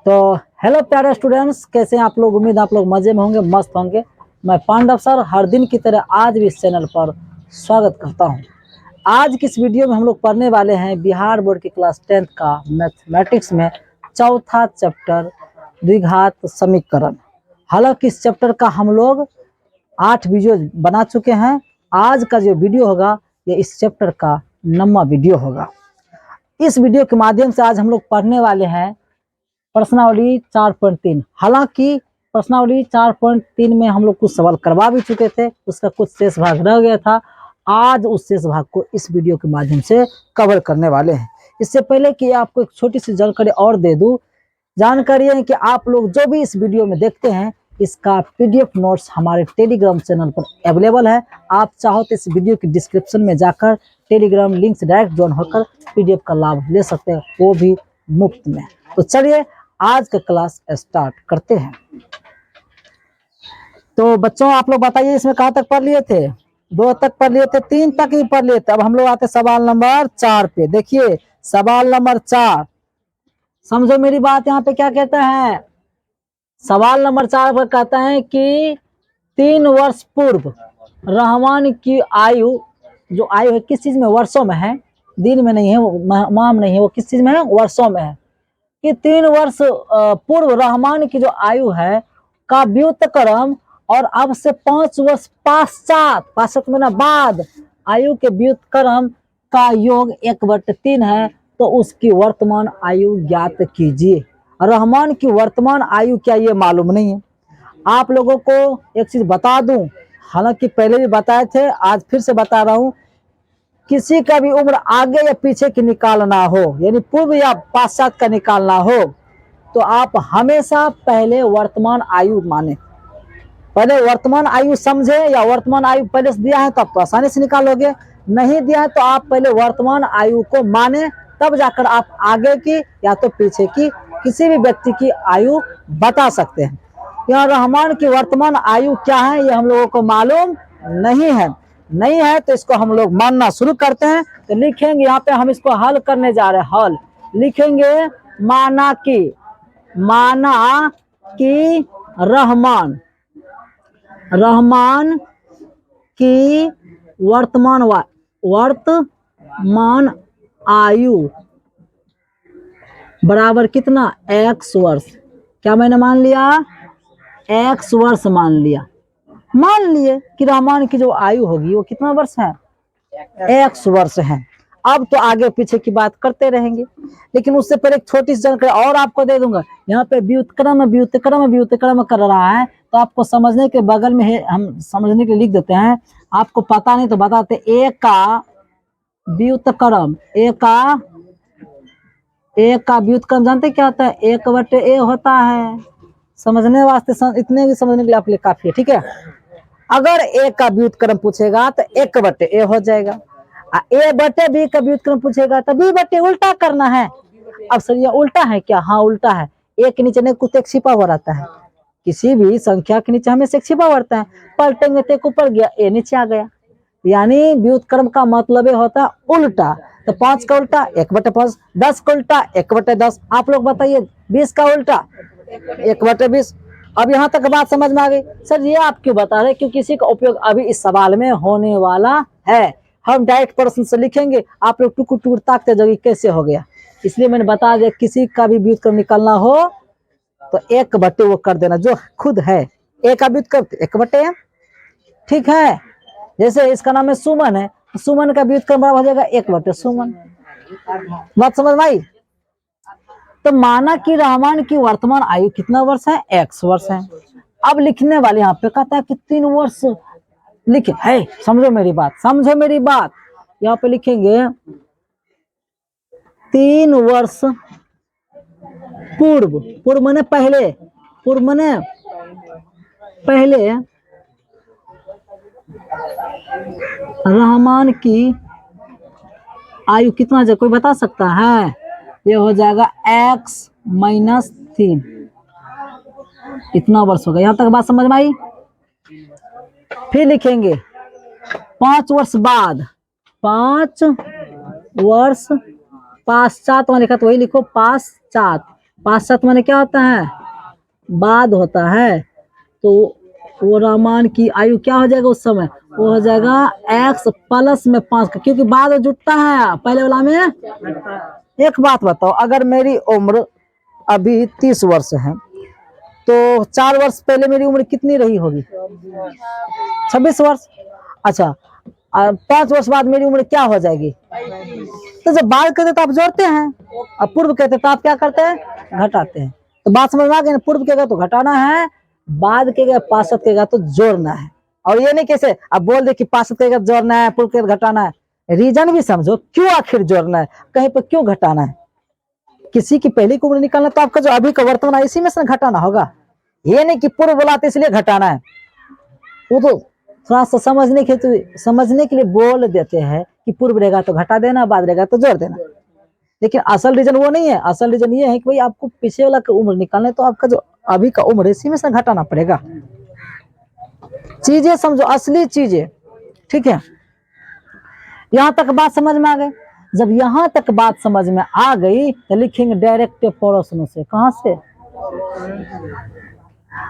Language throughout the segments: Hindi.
तो हेलो प्यारे स्टूडेंट्स, कैसे हैं आप लोग। उम्मीद आप लोग मजे में होंगे, मस्त होंगे। मैं पांडव सर हर दिन की तरह आज भी इस चैनल पर स्वागत करता हूं। आज की इस वीडियो में हम लोग पढ़ने वाले हैं बिहार बोर्ड की क्लास 10th का मैथमेटिक्स में चौथा चैप्टर द्विघात समीकरण। हालांकि इस चैप्टर का हम लोग 8 वीडियो बना चुके हैं। आज का जो वीडियो होगा ये इस चैप्टर का 9वां वीडियो होगा। इस वीडियो के माध्यम से आज हम लोग पढ़ने वाले हैं प्रश्नावली 4.3। हालांकि प्रश्नावली 4.3 में हम लोग कुछ सवाल करवा भी चुके थे, उसका कुछ शेष भाग रह गया था। आज उस शेष भाग को इस वीडियो के माध्यम से कवर करने वाले हैं। इससे पहले कि आपको एक छोटी सी जानकारी और दे दूं, जानकारी है कि आप लोग जो भी इस वीडियो में देखते हैं इसका पीडीएफ नोट्स हमारे टेलीग्राम चैनल पर अवेलेबल है। आप चाहो तो इस वीडियो की डिस्क्रिप्शन में जाकर टेलीग्राम लिंक से डायरेक्ट ज्वाइन होकर पीडीएफ का लाभ ले सकते हैं, वो भी मुफ्त में। तो चलिए आज का क्लास स्टार्ट करते हैं। तो बच्चों आप लोग बताइए, इसमें कहाँ तक पढ़ लिए थे? 2 तक पढ़ लिए थे, 3 तक ही पढ़ लिए थे। अब हम लोग आते सवाल नंबर 4 पे। देखिए सवाल नंबर 4, समझो मेरी बात। यहाँ पे क्या कहता है? सवाल नंबर 4 पर कहता है कि 3 वर्ष पूर्व रहमान की आयु, जो आयु है किस चीज में? वर्षों में है, दिन में नहीं है, वो माह में नहीं है, वो किस चीज में है? वर्षों में है। कि 3 वर्ष पूर्व रहमान की जो आयु है का व्युत्क्रम और अब से 5 वर्ष पाश्चात में बाद आयु के व्युत्क्रम का योग 1/3 है, तो उसकी वर्तमान आयु ज्ञात कीजिए। रहमान की वर्तमान आयु क्या, ये मालूम नहीं है। आप लोगों को एक चीज बता दूं, हालांकि पहले भी बताए थे, आज फिर से बता रहा हूं। किसी का भी उम्र आगे या पीछे की निकालना हो, यानी पूर्व या पश्चात का निकालना हो, तो आप हमेशा पहले वर्तमान आयु माने। पहले वर्तमान आयु समझे, या वर्तमान आयु पहले से दिया है तो आप आसानी से निकालोगे, नहीं दिया है तो आप पहले वर्तमान आयु को माने, तब जाकर आप आगे की या तो पीछे की किसी भी व्यक्ति की आयु बता सकते हैं। यहाँ रहमान की वर्तमान आयु क्या है ये हम लोगों को मालूम नहीं है, तो इसको हम लोग मानना शुरू करते हैं। तो लिखेंगे यहाँ पे, हम इसको हल करने जा रहे हैं। हल लिखेंगे, माना कि रहमान की वर्तमान आयु बराबर कितना? x वर्ष। क्या मैंने मान लिया? x वर्ष मान लिए कि रहमान की जो आयु होगी वो कितना वर्ष है? x वर्ष है। अब तो आगे पीछे की बात करते रहेंगे, लेकिन उससे पहले एक छोटी सी जानकारी और आपको दे दूंगा। यहाँ पे व्युत्क्रम कर रहा है, तो आपको समझने के बगल में है, हम समझने के लिए लिख देते हैं। आपको पता नहीं तो बताते। ए का व्युत्क्रम, ए का व्युत्क्रम जानते क्या होता है? 1/a होता है। समझने वास्ते इतने भी समझने के लिए आपके लिए काफी है, ठीक है। अगर a का व्युत्क्रम पूछेगा तो 1/a हो जाएगा। a/b का व्युत्क्रम पूछेगा तो b/, उल्टा करना है। अब सर ये उल्टा है क्या? हाँ उल्टा है। a के नीचे नहीं कुछ एक छिपा हुआ रहता है, किसी भी संख्या के नीचे हमेशा एक छिपा हुआ रहता है। पलटेंगे तो एक ऊपर गया, a नीचे आ गया। यानी व्युत्क्रम का मतलब होता है उल्टा। तो 5 का उल्टा 1/5, 10 का उल्टा 1/10। आप लोग बताइए 20 का उल्टा 1/20। अब यहाँ तक बात समझ में आ गई। सर ये आप क्यों बता रहे? क्योंकि इसी का उपयोग अभी इस सवाल में होने वाला है। हम डायरेक्ट प्रश्न से लिखेंगे, आप लोग टुकुर टुकुर ताकते जाओगे कैसे हो गया। इसलिए मैंने बता दिया, किसी का भी व्युत्क्रम निकालना हो तो 1/, वो कर देना जो खुद है। a का व्युत्क्रम 1/, ठीक है। जैसे इसका नाम है सुमन है, सुमन का व्युत्क्रम बराबर हो जाएगा 1/, सुमन। बात समझ में आई? तो माना कि रहमान की वर्तमान आयु कितना वर्ष है? x वर्ष है। अब लिखने वाले यहाँ पे कहता है कि 3 वर्ष लिखे है। समझो मेरी बात। यहाँ पे लिखेंगे 3 वर्ष पूर्व माने पहले रहमान की आयु कितना है? कोई बता सकता है? ये हो जाएगा x-3, इतना वर्ष होगा। यहां तक बात समझ में आई? फिर लिखेंगे 5 वर्ष बाद, 5 वर्ष पश्चात में लिखा तो वही लिखो, पश्चात 65 माने क्या होता है, बाद होता है। तो वो रहमान की आयु क्या हो जाएगा उस समय, वो हो जाएगा x प्लस में 5 का, क्योंकि बाद जुटता है पहले वाला में। एक बात बताओ, अगर मेरी उम्र अभी 30 वर्ष है तो 4 वर्ष पहले मेरी उम्र कितनी रही होगी, 26 वर्ष। अच्छा, 5 वर्ष बाद मेरी उम्र क्या हो जाएगी। तो जब बाद कहते तो आप जोड़ते हैं, अब पूर्व कहते तो आप क्या करते हैं, घटाते हैं। तो बात समझ में आ गई ना, पूर्व कहेगा तो घटाना है, बाद कहेगा 65 कहेगा तो जोड़ना है। और ये नहीं कैसे अब बोल दे कि 65 कहेगा जोड़ना है, पूर्व कहेगा घटाना है, रीजन भी समझो क्यों आखिर जोड़ना है, कहीं पर क्यों घटाना है। किसी की पहली उम्र निकालना तो आपका जो अभी का वर्तमान है इसी में से घटाना होगा, ये नहीं कि पूर्व बुलाते इसलिए घटाना है। वो तो थोड़ा सा समझने के लिए बोल देते हैं कि पूर्व रहेगा तो घटा देना, बाद रहेगा तो जोड़ देना, लेकिन असल रीजन वो नहीं है। असल रीजन ये है कि भाई आपको पीछे वाला का उम्र निकालना है तो आपका जो अभी का उम्र है इसी में से घटाना पड़ेगा। चीजें समझो, असली चीजें, ठीक है। यहां तक बात समझ में आ गई। जब यहां तक बात समझ में आ गई तो लिखेंगे डायरेक्ट प्रश्न से, कहां से।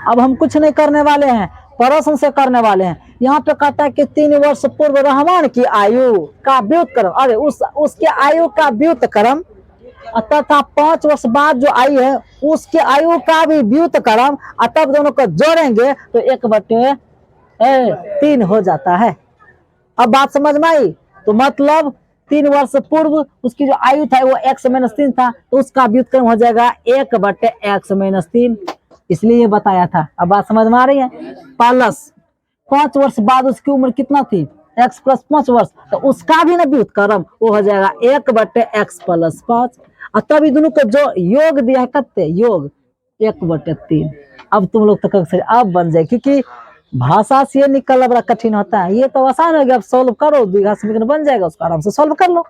अब हम कुछ नहीं करने वाले हैं, प्रश्न से करने वाले हैं। यहाँ पे कहता है कि 3 वर्ष पूर्व रहमान की आयु का व्युत्क्रम, अरे उसके आयु का व्युत्क्रम तथा 5 वर्ष बाद जो आई है उसके आयु का भी व्युत्क्रम, तब दोनों को जोड़ेंगे तो 1/3 हो जाता है। अब बात समझ में आई। तो मतलब 3 वर्ष पूर्व उसकी जो आयु था वो x-3 था, तो उसका व्युत्क्रम हो जाएगा 1/x-3, इसलिए ये बताया था। अब बात समझ में आ रही है। प्लस 5 वर्ष बाद उसकी उम्र कितना थी, x + 5 वर्ष, तो उसका भी ना व्युत्क्रम वो हो जाएगा 1/x + 5, और तभी दोनों को जो योग दिया है कितने, योग 1/3। अब तुम लोग तो अब बन जाए, क्योंकि भाषा से निकलना बड़ा कठिन होता है। ये तो आसान हो गया, अब सोल्व करो, द्विघात समीकरण बन जाएगा, उसको आराम से सोल्व कर लो।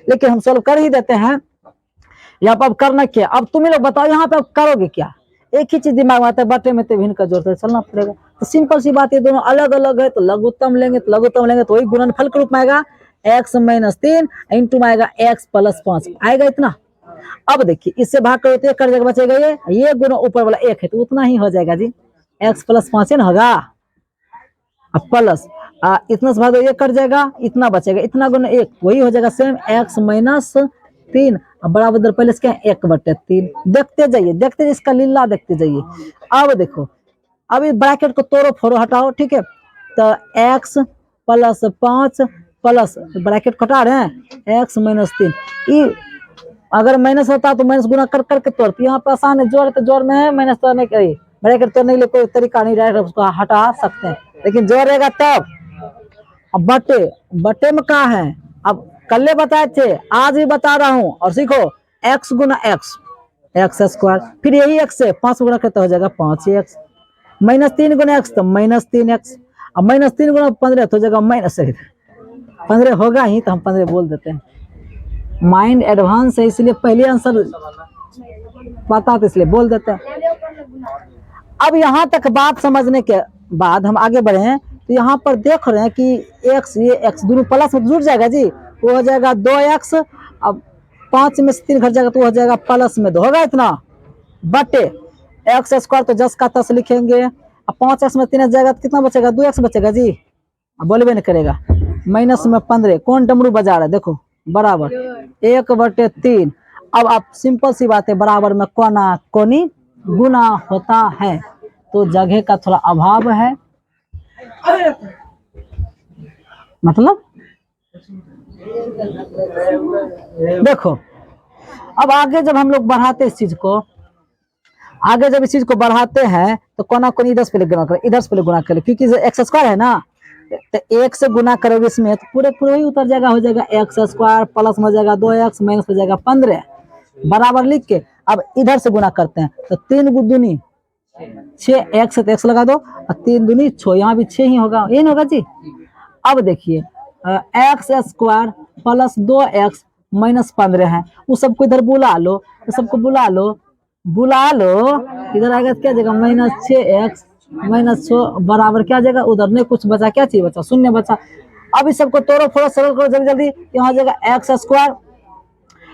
लेकिन हम सोल्व कर ही देते हैं। यहाँ पर अब करना क्या, अब तुम लोग बताओ यहाँ पे अब करोगे क्या। एक ही चीज दिमाग में आता है, बटे में तो भिन्न का जोड़ते चलना पड़ेगा। तो सिंपल सी बात, ये दोनों अलग अलग है तो लघुत्तम लेंगे, तो लघुत्तम लेंगे तो वही गुणनफल के रूप में आएगा, x-3 इंटू में आएगा x + 5 आएगा इतना। अब देखिए इससे भाग करो तो कर जाएगा, बचेगा ये गुना ऊपर वाला 1 है तो उतना ही हो जाएगा जी, x + 5 है ना होगा। अब प्लस इतना से भाग ये कट जाएगा, इतना बचेगा, इतना गुना 1 वही हो जाएगा सेम x-3, बराबर दर पहले इसके 1/3। देखते जाइए देखते जाइए, इसका लीला देखते जाइए। अब देखो, अब इस ब्रैकेट को तोड़ो फोड़ो हटाओ, ठीक है। तो x + 5 प्लस ब्रैकेट हटा रहे हैं x-3, अगर माइनस होता तो माइनस गुना कर करके तोड़ती, यहाँ पर आसान है, जोड़ तो जोड़ में है, माइनस तो नहीं करिए, ब्रैकेट तोड़ने के लिए कोई तरीका नहीं, डायरेक्ट उसको हटा सकते हैं, लेकिन जोड़ रहेगा तब। अब बटे में कहा है, अब कल बताए थे आज भी बता रहा हूं, और सीखो x गुना x² फिर यही x से 5 गुना करते हो जाएगा 5x, -3 गुना x तो -3x, अब -3 गुना 15 तो हो जाएगा -15 होगा ही, तो हम 15 बोल देते हैं। माइंड एडवांस है इसलिए पहले आंसर पता था इसलिए बोल देते हैं। अब यहाँ तक बात समझने के बाद हम आगे बढ़े हैं, तो यहाँ पर देख रहे हैं कि x ये x दोनों प्लस में जुड़ जाएगा जी, वो हो जाएगा 2x, अब 5 में से 3 घट जाएगा तो हो जाएगा प्लस में 2 होगा इतना, बटे x² तो 10 का 10 लिखेंगे, अब 5x में 3 जाएगा तो कितना बचेगा, 2x बचेगा जी, अब बोलबे नहीं करेगा। माइनस में 15 कौन डमरू बजा रहा है, देखो बराबर 1/3। अब आप सिंपल सी बात है, बराबर में कोना कोनी गुना होता है, तो जगह का थोड़ा अभाव है, मतलब देखो। अब आगे जब हम लोग बढ़ाते इस चीज को, आगे जब इस चीज को बढ़ाते हैं तो कोना कोनी इधर से पहले गुना करें, इधर से पहले गुना करें, क्योंकि x² है ना, तो 1 से गुना करोगे इसमें तो पूरे पूरे ही उतर जाएगा, हो जाएगा x² प्लस में हो जाएगा 2x माइनस हो जाएगा 15 बराबर लिख के। अब इधर से गुना करते हैं तो 3 × 2 = 6, x से x लगा दो, और 3 × 2 = 6, यहाँ भी 6 ही होगा, ये होगा जी। अब देखिए x² प्लस 2x माइनस 15 है, उस सबको इधर बुला लो, तो सबको बुला लो इधर आएगा क्या जाएगा -6x माइनस 6 बराबर क्या जाएगा, उधर नहीं कुछ बचा, क्या चीज बचा, शून्य बचा। अब इस सबको तोड़ो फोड़ो सरल करो जल्दी जल्दी, यहाँ जाएगा x²,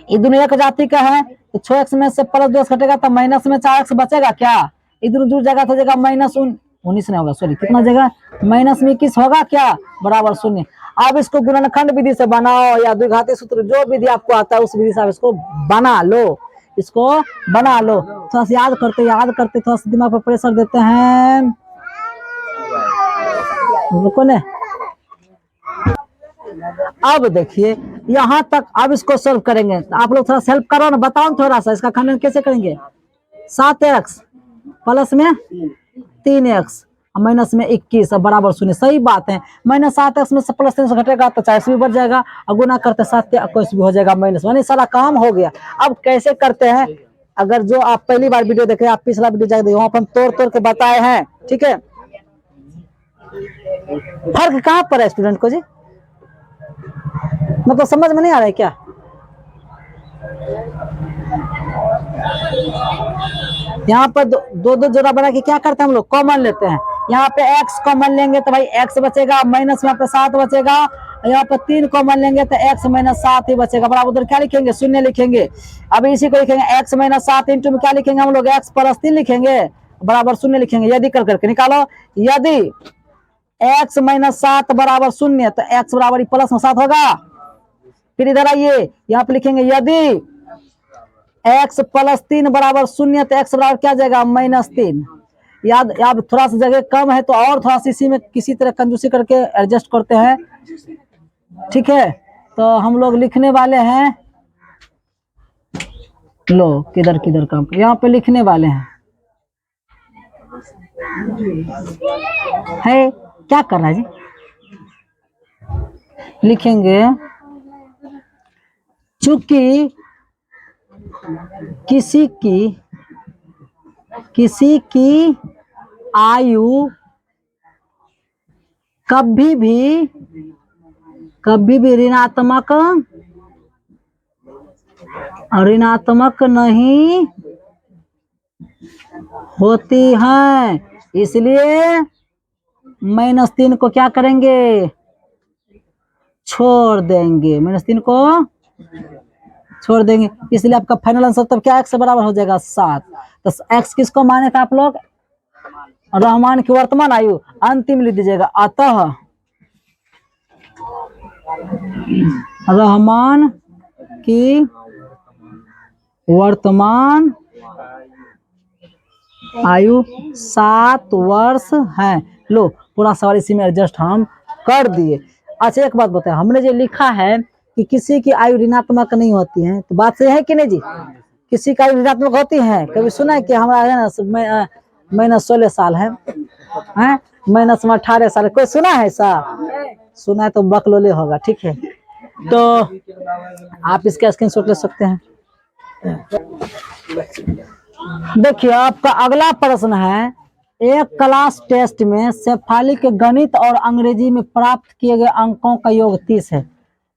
ये दोनों एक जाति का है, तो 6x में से प्लस 2x घटेगा तो माइनस में 4x बचेगा क्या, इधर जुड़ जाएगा तो जगह माइनस 19 नहीं होगा, सॉरी कितना जगह माइनस में 21 होगा क्या, बराबर 0। अब इसको गुणनखंड विधि से बनाओ या द्विघाती सूत्र जो विधि आपको आता है उस विधि से आप इसको बना लो, इसको बना लो। थोड़ा सा याद करते थोड़ा सा दिमाग पर प्रेशर देते हैं, रुको ने। अब देखिए यहाँ तक, अब इसको सोल्व करेंगे, आप लोग थोड़ा हेल्प करो ना, बताओ थोड़ा सा इसका खंडन कैसे करेंगे। 7x प्लस में 3x माइनस में 21 बराबर 0, सही बात है। माइनस 7x में से प्लस 3 से घटेगा तो 4x भी बढ़ जाएगा और गुना करते 7 21 भी हो जाएगा माइनस, यानी सारा काम हो गया। अब कैसे करते हैं, अगर जो आप पहली बार वीडियो देख रहे हैं आप पिछला वीडियो जाके वहां पर हम तोड़ के बताए हैं, ठीक है। फर्क कहां पर है स्टूडेंट को जी, मतलब समझ में नहीं आ रहा है क्या। यहाँ पर दो जोड़ा बना के क्या करते हैं हम लोग, कॉमन लेते हैं। यहाँ पे x कॉमन लेंगे तो भाई x बचेगा, माइनस यहाँ पे 7 बचेगा, यहाँ पे 3 कॉमन लेंगे तो x माइनस 7 ही बचेगा, बराबर उधर क्या लिखेंगे, 0 लिखेंगे। अब इसी को लिखेंगे x माइनस 7 इंटू में क्या लिखेंगे हम लोग, x प्लस 3 लिखेंगे, बराबर 0 लिखेंगे। यदि करके निकालो, यदि x माइनस 7 बराबर 0 तो x बराबर प्लस में 7 होगा। फिर इधर आइए, यहाँ पे लिखेंगे यदि x प्लस 3 बराबर 0 तो x बराबर क्या जाएगा, -3। याद थोड़ा सा जगह कम है तो और थोड़ा सा इसी में किसी तरह कंजूसी करके एडजस्ट करते हैं, ठीक है। तो हम लोग लिखने वाले हैं, लो किधर काम, यहाँ पे लिखने वाले हैं, है क्या करना है जी, लिखेंगे चूंकि किसी की आयु कभी भी ऋणात्मक नहीं होती है, इसलिए -3 को क्या करेंगे, छोड़ देंगे, -3 को छोड़ देंगे। इसलिए आपका फाइनल आंसर तब क्या x बराबर हो जाएगा 7। तो x किसको माने था आप लोग, रहमान की वर्तमान आयु, अंतिम लिख दीजिएगा, अतः रहमान की वर्तमान आयु 7 वर्ष है। लो पूरा सवाल इसी में एडजस्ट हम कर दिए। अच्छा एक बात बताए, हमने जो लिखा है कि किसी की आयु ऋणात्मक नहीं होती है, तो बात सही है कि नहीं जी, किसी की आयु ऋणात्मक होती है, कभी सुना है कि हमारा है ना -16 साल है, -18 साल, कोई सुना है ऐसा, सुना है तो बकलोले होगा, ठीक है। तो आप इसका स्क्रीनशॉट ले सकते हैं। देखिए आपका अगला प्रश्न है, एक क्लास टेस्ट में शेफाली के गणित और अंग्रेजी में प्राप्त किए गए अंकों का योग 30 है।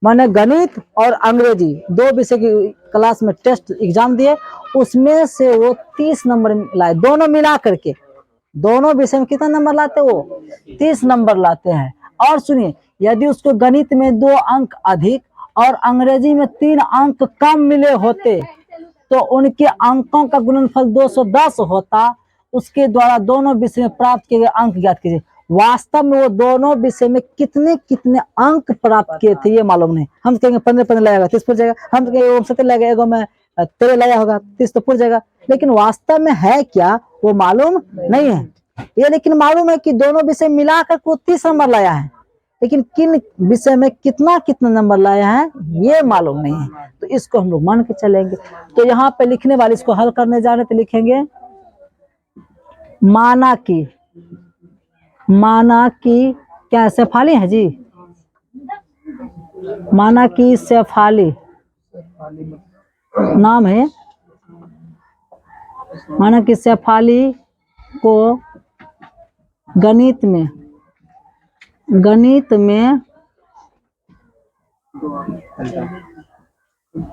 मैंने गणित और अंग्रेजी 2 विषय की क्लास में टेस्ट एग्जाम दिए, उसमें से वो 30 नंबर लाए, दोनों मिला करके, दोनों विषय में कितना नंबर लाते वो 30 नंबर लाते हैं। और सुनिए, यदि उसको गणित में 2 अंक अधिक और अंग्रेजी में 3 अंक कम मिले होते तो उनके अंकों का गुणनफल 210 होता। उसके द्वारा दोनों विषय में प्राप्त किए गए अंक ज्ञात कीजिए। वास्तव में वो दोनों विषय में कितने कितने अंक प्राप्त किए थे ये मालूम नहीं। हम कहेंगे 15 लगाएगा 30 पुर जाएगा, हम कहेंगे 70 लगाएगा, एगो में 13 लगाया होगा 30 तो पुर जाएगा, लेकिन वास्तव में है क्या वो मालूम नहीं है। ये लेकिन मालूम है कि दोनों विषय मिलाकर को 30 नंबर लाया है, लेकिन किन विषय में कितना कितना नंबर लाया है ये मालूम नहीं है, तो इसको हम लोग मान के चलेंगे। तो यहाँ पे लिखने वाले इसको हल करने जा रहे तो लिखेंगे माना कि क्या शेफाली है जी, माना कि शेफाली नाम है, माना कि शेफाली को गणित में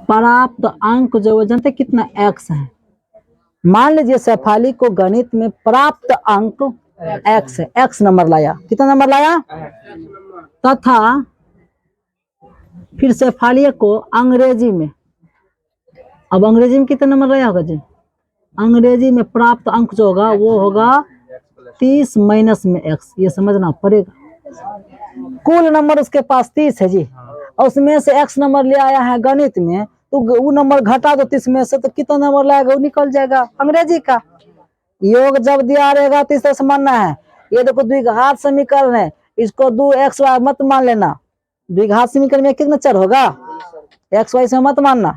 प्राप्त अंक जो वो जानते कितना x है। मान लीजिए शेफाली को गणित में प्राप्त अंक x है, x नंबर लाया, कितना नंबर लाया, तथा फिर शेफाली को अंग्रेजी में अब अंग्रेजी में कितना नंबर रहा होगा जी? अंग्रेजी में प्राप्त अंक जो होगा वो होगा 30 माइनस में x, ये समझना पड़ेगा। कुल नंबर उसके पास 30 है जी, और उसमें से x नंबर ले आया है गणित में, तो वो नंबर घटा दो 30 में से, तो कितना नंबर लाएगा वो निकल जाएगा अंग्रेजी का। योग जब दिया रहेगा तो इस तरह से मानना है। ये देखो द्विघात समीकरण है, इसको 2xy मत मान लेना। द्विघात समीकरण में कितना चर होगा? एक्स वाई से मत मानना,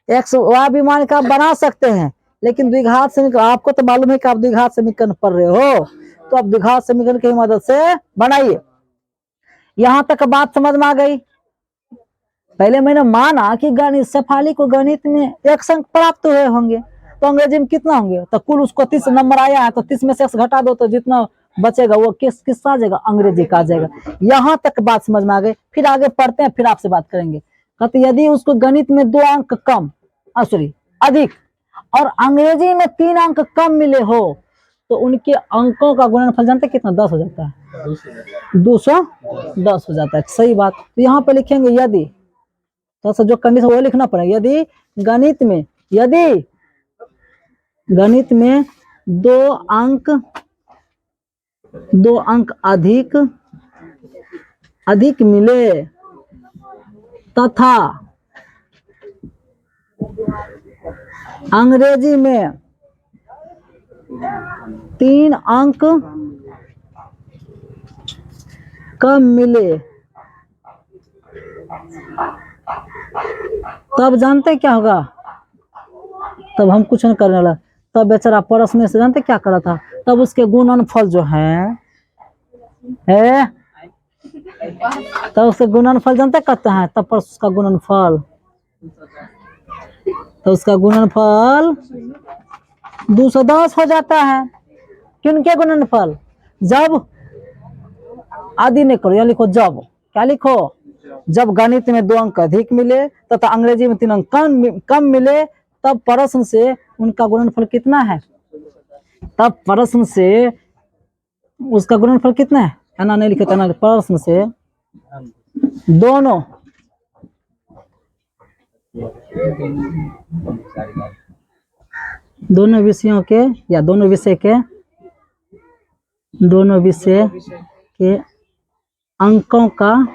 एक्स वाई भी मान के आप बना सकते हैं, लेकिन द्विघात समीकरण आपको तो मालूम है कि आप द्विघात समीकरण पढ़ रहे हो, तो आप द्विघात समीकरण की मदद से बनाइए। यहां तक बात समझ में आ गई। पहले मैंने माना कि गणित शेफाली को गणित में एक अंक प्राप्त हुए होंगे, तो अंग्रेजी में कितना होंगे? तो कुल उसको 30 नंबर आया है, तो 30 में से x घटा दो तो जितना बचेगा वो किस आ जाएगा? अंग्रेजी का आ जाएगा। यहां तक बात समझ में आ गई। फिर आगे पढ़ते हैं, फिर आपसे बात करेंगे। कहते यदि उसको गणित में 2 अंक कम सॉरी अधिक और अंग्रेजी में 3 अंक कम मिले हो, तो उनके अंकों का गुणनफल जानते कितना? 10 हो जाता है, 210 हो जाता है। सही बात। तो यहाँ पे लिखेंगे यदि, तो जो कंडीशन वो लिखना पड़ेगा। यदि गणित में 2 अंक अधिक मिले तथा अंग्रेजी में 3 अंक कम मिले, तब जानते क्या होगा? तब हम कुछ नहीं करने वाला, तब बेचारा परसने से जानते क्या करा था? तब उसके गुणनफल जो है तब उसके गुणनफल जानते कहते हैं, तब पर उसका गुणनफल, तो उसका गुणनफल 210 हो जाता है। किनके गुणनफल? जब आदि नहीं करो, या लिखो जब, क्या लिखो? जब गणित में 2 अंक अधिक मिले तथा अंग्रेजी में 3 अंक कम मिले, तब प्रश्न से उनका गुणनफल कितना है? तब प्रश्न से उसका गुणनफल कितना है? ना नहीं लिखे थे, प्रश्न से दोनों विषयों के या दोनों विषय के अंकों का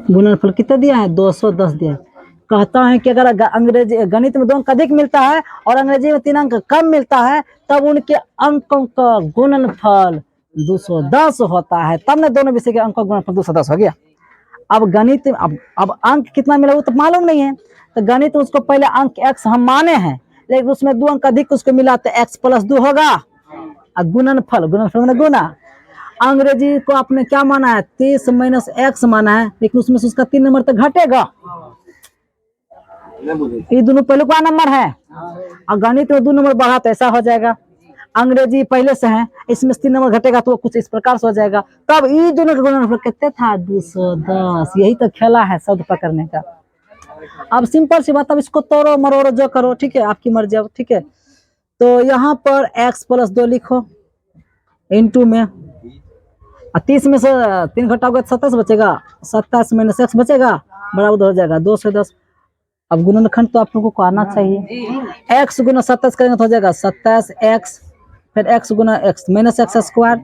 गुणनफल कितना दिया है? 210 दिया है। कहता है कि अगर अंग्रेजी गणित में 2 अंक अधिक मिलता है और अंग्रेजी में 3 अंक कम मिलता है, तब उनके अंकों का गुणनफल 210 होता है। तब ना दोनों विषय के अंकों का गुणनफल 210 हो गया। अब गणित अब अंक कितना मिला वो तो मालूम नहीं है, तो गणित में उसको पहले अंक x हम माने हैं, लेकिन उसमें 2 अंक अधिक उसको मिला तो x + 2 होगा। गुणनफल मैंने गुना। अंग्रेजी को आपने क्या माना है? 30 माइनस x माना है, लेकिन उसमें से उसका 3 नंबर तो घटेगा। ये दोनों पहले का नंबर है, और गणित में 2 नंबर बढ़ा तो ऐसा हो जाएगा। अंग्रेजी पहले से है, इसमें 3 नंबर घटेगा तो कुछ इस प्रकार से हो जाएगा। तब ये दोनों का गुणनफल कितने था? 210। यही तो खेला है शब्द पकड़ने का। अब सिंपल सी बात, अब इसको तोड़ो मरोड़ो जो करो, ठीक है, आपकी मर्जी। अब ठीक है, तो यहाँ पर x + 2 लिखो इंटू में 30 में से 3 घटाओगे 27 बचेगा, 27 माइनस x बचेगा, बराबर हो जाएगा 2 से 10। अब गुणनखंड तो आप लोगों को आना चाहिए। x गुना 27 करेंगे तो हो जाएगा 27x, फिर x गुना x माइनस x स्क्वायर,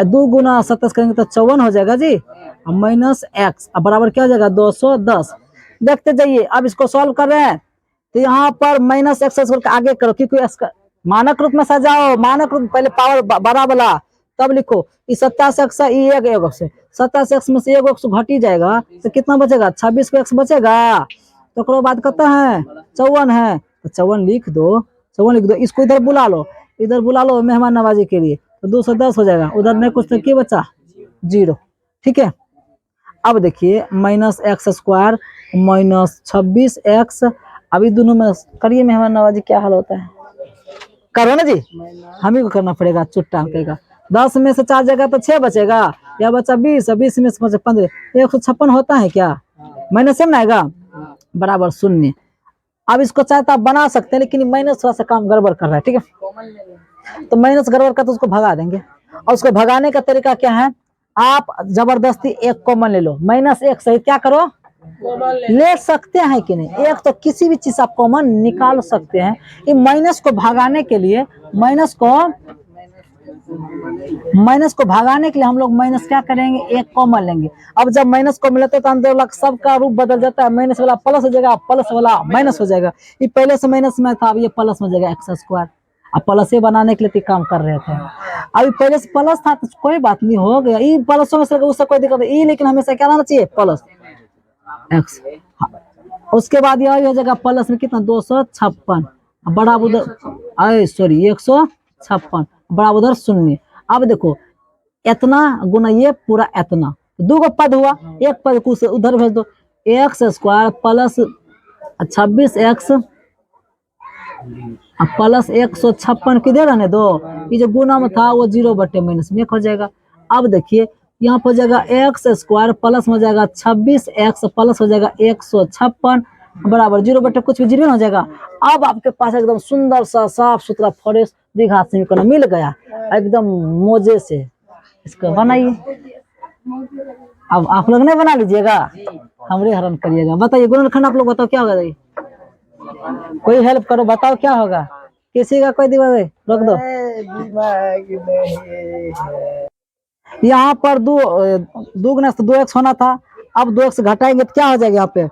2 गुना 27 करेंगे तो 54 हो जाएगा जी, माइनस x, अब बराबर क्या हो जाएगा? 210। देखते जाइए, अब इसको सॉल्व कर रहे हैं, तो यहाँ पर माइनस x स्क्वायर आगे करो, क्योंकि मानक रूप में सजाओ। मानक रूप पहले पावर बड़ा वाला, तब लिखो। 27x से 27x में से 1 x घट जाएगा तो कितना बचेगा? 26 को x बचेगा। तो करो बात करता है 54 है, तो 54 लिख दो। इसको इधर बुला लो मेहमान नवाजी के लिए, तो 210 हो जाएगा। उधर नहीं कुछ तो क्या बचा? 0। ठीक है, अब देखिए minus x square minus 26x, अभी दोनों में करिए मेहमान नवाजी, क्या हाल होता है? करो ना जी, हम ही को करना पड़ेगा। चुट्टा अंकेगा 10 में से 4 जाएगा तो 6 बचेगा, या बचा 20, 20 में से 15, 156 होता है क्या? माइनस में आएगा, बराबर 0। अब इसको चाहता आप बना सकते हैं, लेकिन माइनस थोड़ा सा काम गड़बड़ कर रहा है। ठीक है, तो माइनस गड़बड़ का तो उसको भगा देंगे, और उसको भगाने का तरीका क्या है? आप जबरदस्ती 1 कॉमन ले लो, -1 सहित क्या करो? ले सकते हैं कि नहीं, एक तो किसी भी चीज से आप कॉमन निकाल सकते हैं। ये माइनस को भगाने के लिए, माइनस को भगाने के लिए हम लोग माइनस क्या करेंगे, एक कॉमन लेंगे। अब जब माइनस को मिलता है तो अंदर वाला सबका रूप बदल जाता है, माइनस वाला प्लस हो जाएगा, प्लस वाला माइनस हो जाएगा। ये पहले से माइनस में था, अब ये प्लस हो जाएगा एक्स स्क्वायर। अब प्लस ही बनाने के लिए काम कर रहे थे, अभी पहले से प्लस था तो कोई बात नहीं, हो गया। ये प्लस में से उससे कोई दिक्कत नहीं, लेकिन हमेशा क्या रहना चाहिए, प्लस एक्स। उसके बाद यह हो जाएगा प्लस में कितना, 256 बड़ा उधर, सॉरी 156 बड़ा उधर शून्य। अब देखो इतना गुना ये पूरा इतना, दो गो पद हुआ, एक पद को उधर भेज दो, x square plus 26 x plus 156 किधर रहने दो, ये जो गुना में था वो 0/- में हो जाएगा। अब देखिए यहाँ पर हो जाएगा एक्स स्क्वायर प्लस हो जाएगा 26 एक्स प्लस हो जाएगा 156 बराबर 0 कुछ भी 0 हो जाएगा। अब आपके पास एकदम सुंदर सा साफ सुथरा फ्रेश द्विघात समीकरण मिल गया एकदम मौजे से। इसको बनाइए, अब आप लोग नहीं बना लीजिएगा, हमरे हरण करिएगा। बताइए गुणनखंड आप लोग बताओ क्या होगा, कोई हेल्प करो, बताओ क्या होगा, किसी का कोई दिमाग है, रोक दो। यहाँ पर दो गुना 2x होना था, अब 2x घटाएंगे तो क्या हो जाएगा, यहाँ पे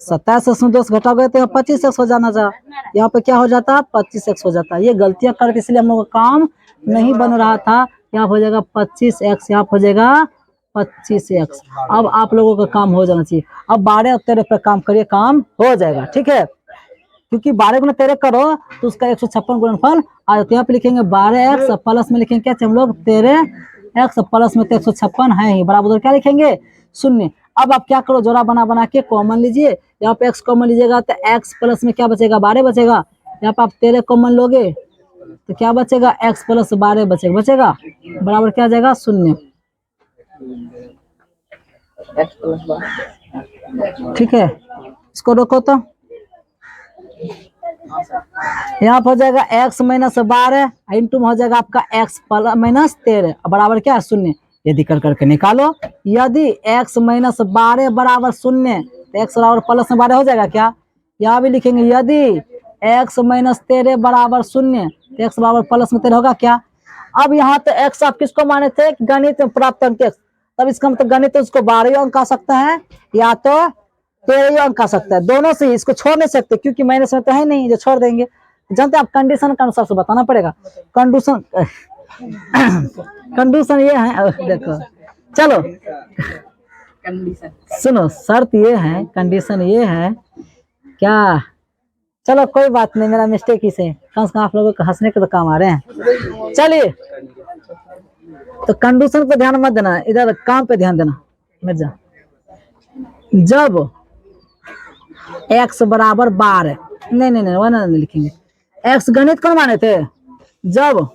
27x में 2x घटा गए तो 25x हो जाना था, यहाँ पे क्या हो जाता है 25x हो जाता है। ये गलतियां करके इसलिए हम लोग का काम नहीं बन रहा था। यहाँ हो जाएगा 25x, यहाँ हो जाएगा 25x। अब आप लोगों का काम हो जाना चाहिए। अब 12 और 13 पे काम करिए, काम हो जाएगा, ठीक है। क्योंकि 12 गुना 13 करो तो उसका 156 गुणनफल आ जाता है। यहाँ पे लिखेंगे 12x प्लस में लिखेंगे क्या हम लोग 13x प्लस में 156 है ही बराबर क्या लिखेंगे, शून्य। अब आप क्या करो, जोड़ा बना बना के कॉमन लीजिए। यहाँ पे x कॉमन लीजिएगा तो x प्लस में क्या बचेगा 12 बचेगा। यहाँ पे आप 13 कॉमन लोगे तो क्या बचेगा, x प्लस 12 बचेगा बराबर क्या आ जाएगा, शून्य। ठीक है, इसको रोको तो यहाँ पर हो जाएगा x माइनस 12 इंटू में हो जाएगा आपका x माइनस 13 बराबर क्या है, शून्य। यदि कर करके निकालो, यदि x माइनस 12 बराबर शून्य तो x बराबर प्लस में 12 हो जाएगा क्या। यहाँ भी लिखेंगे यदि x माइनस 13 बराबर शून्य तो x बराबर प्लस में 13 होगा क्या। अब यहाँ तो x आप किसको माने थे, गणित में प्राप्त अंक x, तब इसका मतलब गणित तो उसको 12 अंक आ सकता है या तो 13 अंक आ सकता है, दोनों से इसको छोड़ नहीं सकते क्योंकि माइनस में तो है नहीं जो छोड़ देंगे। जानते आप कंडीशन के अनुसार से बताना पड़ेगा। कंडीशन ये है, देखो चलो सुनो, शर्त ये है, कंडीशन ये है क्या, चलो कोई बात नहीं, मेरा मिस्टेक ही से कम आप लोगों को हंसने के तो काम आ रहे हैं। चलिए तो कंडीशन पे ध्यान मत देना, इधर काम पे ध्यान देना मिर्जा। जब x बराबर 12, नहीं वो नहीं लिखेंगे, x गणित कौन माने थे, जब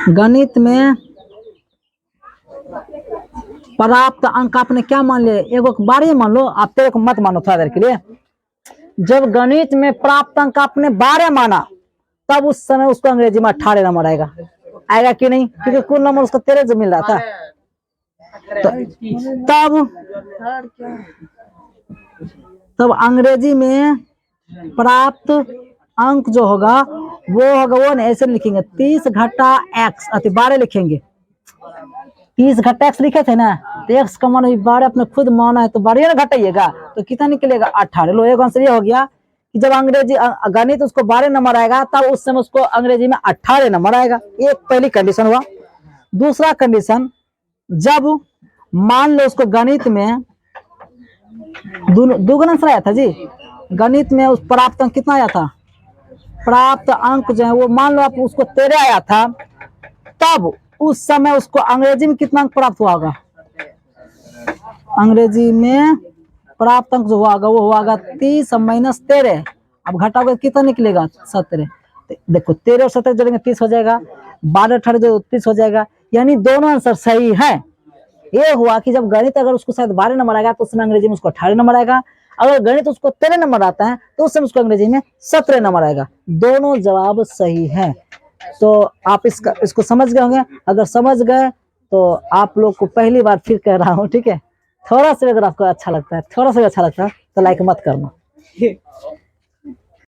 गणित में प्राप्त अंक आपने क्या मान लिया, एगो 12 मान लो, आप 13 को मत मानो थोड़ा देर के लिए। जब गणित में प्राप्त अंक आपने 12 माना तब उस समय उसको अंग्रेजी में 18 नंबर आएगा कि नहीं, क्योंकि कुल नंबर उसको 13 जो मिल रहा था। तब अंग्रेजी में प्राप्त अंक जो होगा वो नहीं ऐसे लिखेंगे 30 घटा x, 12 लिखेंगे, 30 घटा x लिखे थे ना, तो x का मान 12 अपने खुद माना है तो 12 ना घटाइएगा तो कितना निकलेगा 18। लो एक आंसर ये हो गया कि जब अंग्रेजी गणित उसको 12 नंबर आएगा तब उस समय उसको अंग्रेजी में 18 नंबर आएगा। ये पहली कंडीशन हुआ। दूसरा कंडीशन, जब मान लो उसको गणित में दुगुना आंसर आया था जी, गणित में उस प्राप्त अंक कितना आया था, प्राप्त अंक जो है वो मान लो आप उसको 13 आया था, तब उस समय उसको अंग्रेजी में कितना अंक प्राप्त हुआ होगा, अंग्रेजी में प्राप्त अंक जो हुआ वो हुआ 30 माइनस 13। अब घटाओगे कितना निकलेगा 17। देखो 13 और 17 जोड़ेंगे 30 हो जाएगा, 12 18 जो 30 हो जाएगा, यानी दोनों आंसर सही है। ये हुआ कि जब गणित अगर उसको शायद 12 नंबर आएगा तो उस समय अंग्रेजी में उसको 18 नंबर आएगा, अगर गणित उसको 13 नंबर आता है तो उस समय उसको अंग्रेजी में 17 नंबर आएगा। दोनों जवाब सही है। तो आप इसको समझ गए होंगे, अगर समझ गए तो आप लोग को पहली बार फिर कह रहा हूँ, ठीक है। थोड़ा सा अगर आपको अच्छा लगता है, थोड़ा सा अच्छा लगता है तो लाइक मत करना।